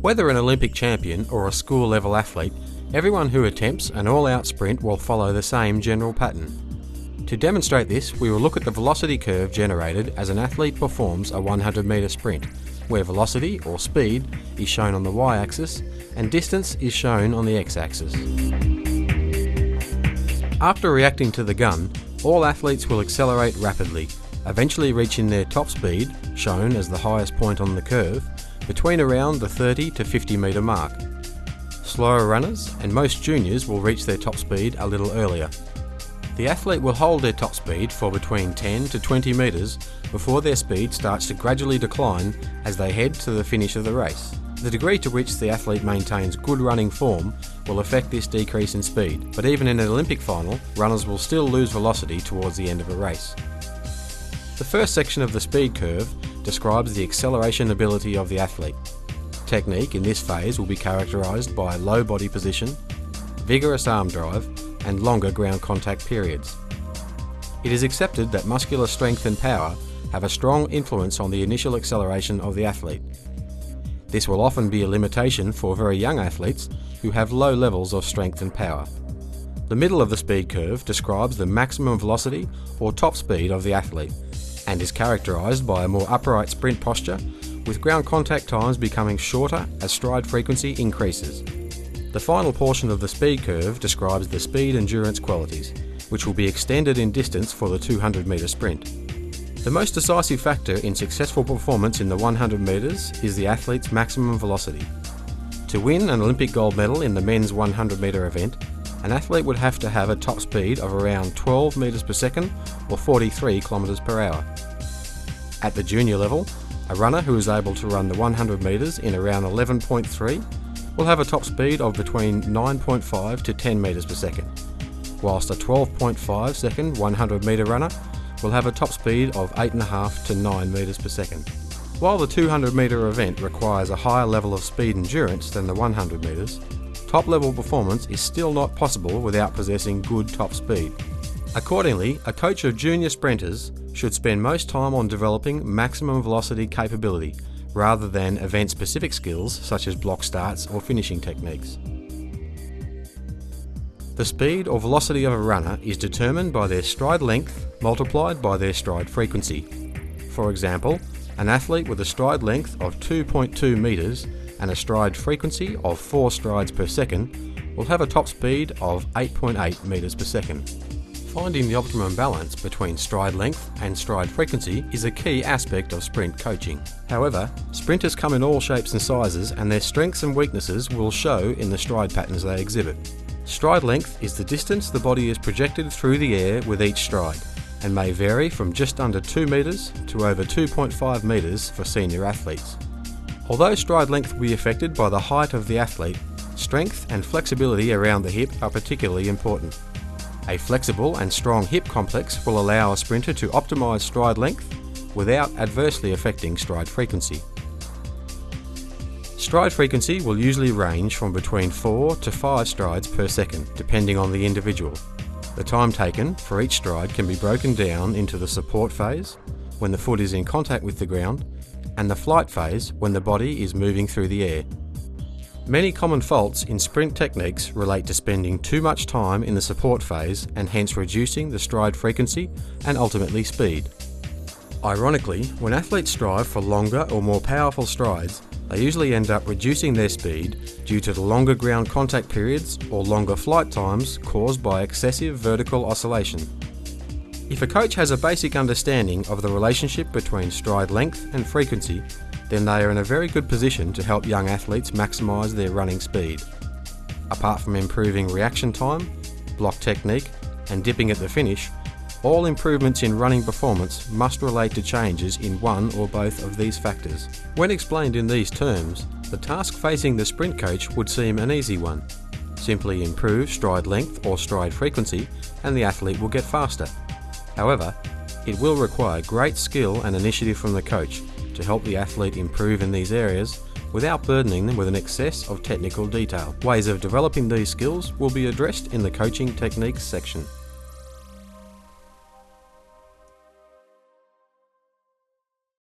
Whether an Olympic champion or a school-level athlete, everyone who attempts an all-out sprint will follow the same general pattern. To demonstrate this, we will look at the velocity curve generated as an athlete performs a 100 metre sprint, where velocity or speed is shown on the y-axis and distance is shown on the x-axis. After reacting to the gun, all athletes will accelerate rapidly, eventually reaching their top speed, shown as the highest point on the curve, between around the 30 to 50 metre mark. Slower runners and most juniors will reach their top speed a little earlier. The athlete will hold their top speed for between 10 to 20 metres before their speed starts to gradually decline as they head to the finish of the race. The degree to which the athlete maintains good running form will affect this decrease in speed, but even in an Olympic final, runners will still lose velocity towards the end of a race. The first section of the speed curve describes the acceleration ability of the athlete. Technique in this phase will be characterised by low body position, vigorous arm drive, and longer ground contact periods. It is accepted that muscular strength and power have a strong influence on the initial acceleration of the athlete. This will often be a limitation for very young athletes who have low levels of strength and power. The middle of the speed curve describes the maximum velocity or top speed of the athlete and is characterised by a more upright sprint posture, with ground contact times becoming shorter as stride frequency increases. The final portion of the speed curve describes the speed endurance qualities, which will be extended in distance for the 200 metre sprint. The most decisive factor in successful performance in the 100 metres is the athlete's maximum velocity. To win an Olympic gold medal in the men's 100 metre event, an athlete would have to have a top speed of around 12 metres per second or 43 kilometres per hour. At the junior level, a runner who is able to run the 100 metres in around 11.3 will have a top speed of between 9.5 to 10 metres per second, whilst a 12.5 second 100 metre runner will have a top speed of 8.5 to 9 metres per second. While the 200 metre event requires a higher level of speed endurance than the 100 metres, top level performance is still not possible without possessing good top speed. Accordingly, a coach of junior sprinters should spend most time on developing maximum velocity capability rather than event-specific skills such as block starts or finishing techniques. The speed or velocity of a runner is determined by their stride length multiplied by their stride frequency. For example, an athlete with a stride length of 2.2 metres and a stride frequency of 4 strides per second will have a top speed of 8.8 metres per second. Finding the optimum balance between stride length and stride frequency is a key aspect of sprint coaching. However, sprinters come in all shapes and sizes, and their strengths and weaknesses will show in the stride patterns they exhibit. Stride length is the distance the body is projected through the air with each stride, and may vary from just under 2 metres to over 2.5 metres for senior athletes. Although stride length will be affected by the height of the athlete, strength and flexibility around the hip are particularly important. A flexible and strong hip complex will allow a sprinter to optimise stride length without adversely affecting stride frequency. Stride frequency will usually range from between 4 to 5 strides per second, depending on the individual. The time taken for each stride can be broken down into the support phase, when the foot is in contact with the ground, and the flight phase, when the body is moving through the air. Many common faults in sprint techniques relate to spending too much time in the support phase and hence reducing the stride frequency and ultimately speed. Ironically, when athletes strive for longer or more powerful strides, they usually end up reducing their speed due to the longer ground contact periods or longer flight times caused by excessive vertical oscillation. If a coach has a basic understanding of the relationship between stride length and frequency, then they are in a very good position to help young athletes maximise their running speed. Apart from improving reaction time, block technique, and dipping at the finish, all improvements in running performance must relate to changes in one or both of these factors. When explained in these terms, the task facing the sprint coach would seem an easy one. Simply improve stride length or stride frequency and the athlete will get faster. However, it will require great skill and initiative from the coach to help the athlete improve in these areas without burdening them with an excess of technical detail. Ways of developing these skills will be addressed in the coaching techniques section.